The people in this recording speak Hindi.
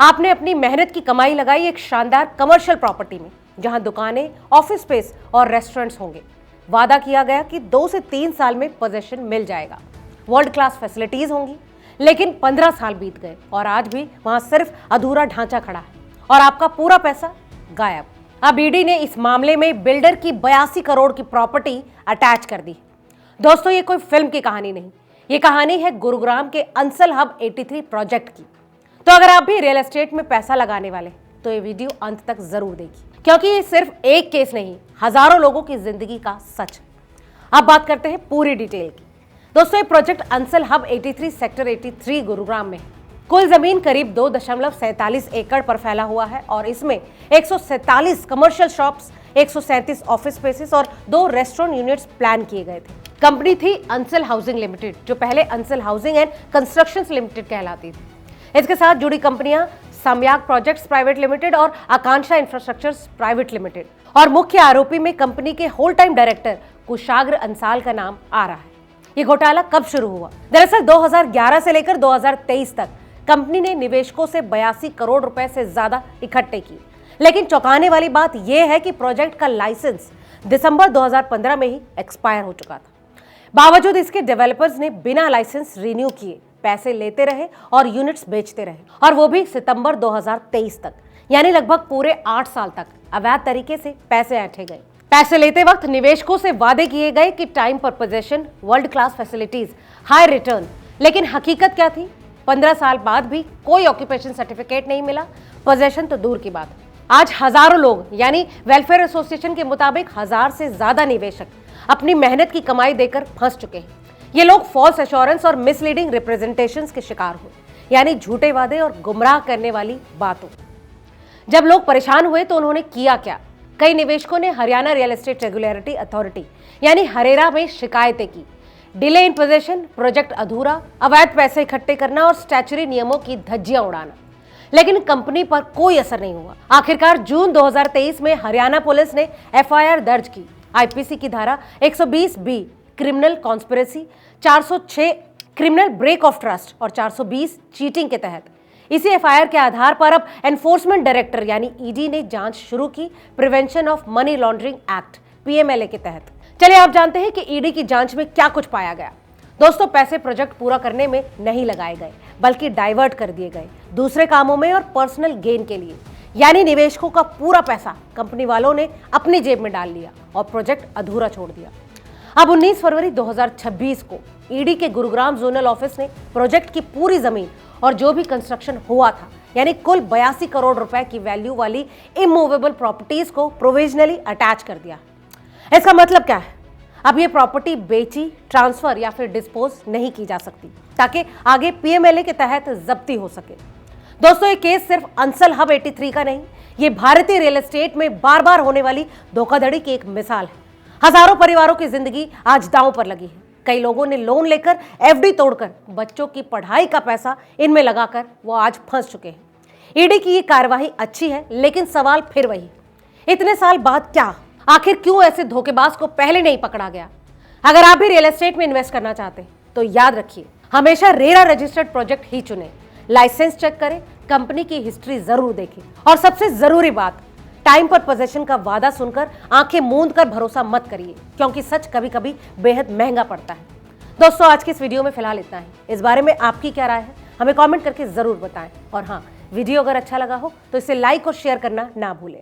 आपने अपनी मेहनत की कमाई लगाई एक शानदार कमर्शियल प्रॉपर्टी में, जहां दुकानें, ऑफिस स्पेस और रेस्टोरेंट्स होंगे। वादा किया गया कि 2 से 3 साल में पोजीशन मिल जाएगा, वर्ल्ड क्लास फैसिलिटीज होंगी। लेकिन 15 साल बीत गए और आज भी वहां सिर्फ अधूरा ढांचा खड़ा है और आपका पूरा पैसा गायब। अब ईडी ने इस मामले में बिल्डर की 82 करोड़ की प्रॉपर्टी अटैच कर दी। दोस्तों, ये कोई फिल्म की कहानी नहीं, ये कहानी है गुरुग्राम के अंसल हब 83 प्रोजेक्ट की। तो अगर आप भी रियल एस्टेट में पैसा लगाने वाले तो ये वीडियो अंत तक जरूर देखिए, क्योंकि ये सिर्फ एक केस नहीं, हजारों लोगों की जिंदगी का सच। अब बात करते हैं पूरी डिटेल की। दोस्तों, ये project Ansal hub 83 sector 83 Gurugram में है। कुल जमीन करीब 2.47 एकड़ पर फैला हुआ है और इसमें 147 कमर्शियल शॉप्स, 137 ऑफिस स्पेसेस और 2 रेस्टोरेंट यूनिट्स प्लान किए गए थे। कंपनी थी अंसल हाउसिंग लिमिटेड, जो पहले Ansal housing and constructions limited कहलाती थी। इसके साथ जुड़ी कंपनियां सम्याग प्रोजेक्ट्स प्राइवेट लिमिटेड और आकांक्षा इंफ्रास्ट्रक्चर्स प्राइवेट लिमिटेड। और मुख्य आरोपी में कंपनी के होल टाइम डायरेक्टर कुशाग्र अंसाल का नाम आ रहा है। ये घोटाला कब शुरू हुआ? दरअसल 2011 से लेकर 2023 तक कंपनी ने निवेशकों से 82 करोड़ रुपए से ज्यादा इकट्ठे किए। लेकिन चौंकाने वाली बात यह है कि प्रोजेक्ट का लाइसेंस दिसंबर 2015 में ही एक्सपायर हो चुका था। बावजूद इसके डेवलपर्स ने बिना लाइसेंस रिन्यू किए पैसे लेते रहे और यूनिट्स बेचते रहे, और वो भी सितंबर 2023 तक, यानी लगभग पूरे 8 साल तक अवैध तरीके से पैसे ऐंठे गए। पैसे लेते वक्त निवेशकों से वादे किए गए कि टाइम पर position, world class facilities, high return. लेकिन हकीकत क्या थी? 15 साल बाद भी कोई ऑक्यूपेशन सर्टिफिकेट नहीं मिला, पोजीशन तो दूर की बात। आज हजारों लोग, यानी वेलफेयर एसोसिएशन के मुताबिक 1000 से ज्यादा निवेशक अपनी मेहनत की कमाई देकर फंस चुके हैं। ये लोग फॉल्स एश्योरेंस और मिसलीडिंग रिप्रेजेंटेशंस के शिकार हुए, यानी झूठे वादे और गुमराह करने वाली बातों। जब लोग परेशान हुए तो उन्होंने किया क्या? कई निवेशकों ने Haryana real estate regulatory authority यानी हरेरा में शिकायतें की। डिले इन पोजीशन, प्रोजेक्ट अधूरा, अवैध पैसे इकट्ठे करना और स्टैच्यूटरी नियमों की धज्जियां उड़ाना। लेकिन कंपनी पर कोई असर नहीं हुआ। आखिरकार जून 2023 में हरियाणा पुलिस ने एफआईआर दर्ज की। आईपीसी की धारा 120 B criminal conspiracy, 406 criminal breach of trust और 420 चीटिंग के तहत। इसी एफआईआर के आधार पर अब एनफोर्समेंट डायरेक्टर यानी ईडी ने जांच शुरू की, prevention of money laundering act PMLA के तहत। चलिए आप जानते हैं कि ईडी की जांच में क्या कुछ पाया गया। दोस्तों, पैसे प्रोजेक्ट पूरा करने में नहीं लगाए गए, बल्कि डाइवर्ट कर दिए गए दूसरे कामों में और पर्सनल गेन के लिए। यानी निवेशकों का पूरा पैसा कंपनी वालों ने अपनी जेब में डाल लिया और प्रोजेक्ट अधूरा छोड़ दिया। अब 19 फरवरी 2026 को ईडी के गुरुग्राम जोनल ऑफिस ने प्रोजेक्ट की पूरी जमीन और जो भी कंस्ट्रक्शन हुआ था, यानी कुल 82 करोड़ रुपए की वैल्यू वाली इमूवेबल प्रॉपर्टीज को प्रोविजनली अटैच कर दिया। इसका मतलब क्या है? अब ये प्रॉपर्टी बेची, ट्रांसफर या फिर डिस्पोज नहीं की जा सकती, ताकि आगे पीएमएलए के तहत जब्ती हो सके। दोस्तों, ये केस सिर्फ अंसल हब 83 का नहीं, ये भारतीय रियल एस्टेट में बार बार होने वाली धोखाधड़ी की एक मिसाल है। हजारों परिवारों की जिंदगी आज दांव पर लगी है। कई लोगों ने लोन लेकर, एफडी तोड़कर बच्चों की पढ़ाई का पैसा इनमें लगाकर वो आज फंस चुके हैं। ईडी की ये कार्यवाही अच्छी है, लेकिन सवाल फिर वही, इतने साल बाद क्या? आखिर क्यों ऐसे धोखेबाज को पहले नहीं पकड़ा गया? अगर आप भी रियल एस्टेट में इन्वेस्ट करना चाहते हैं तो याद रखिए, हमेशा रेरा रजिस्टर्ड प्रोजेक्ट ही चुने, लाइसेंस चेक करें, कंपनी की हिस्ट्री जरूर देखें, और सबसे जरूरी बात, टाइम पर पोजीशन का वादा सुनकर आंखें मूंद कर भरोसा मत करिए, क्योंकि सच कभी कभी बेहद महंगा पड़ता है। दोस्तों, आज की इस वीडियो में फिलहाल इतना ही। इस बारे में आपकी क्या राय है, हमें कमेंट करके जरूर बताएं। और हाँ, वीडियो अगर अच्छा लगा हो तो इसे लाइक और शेयर करना ना भूलें।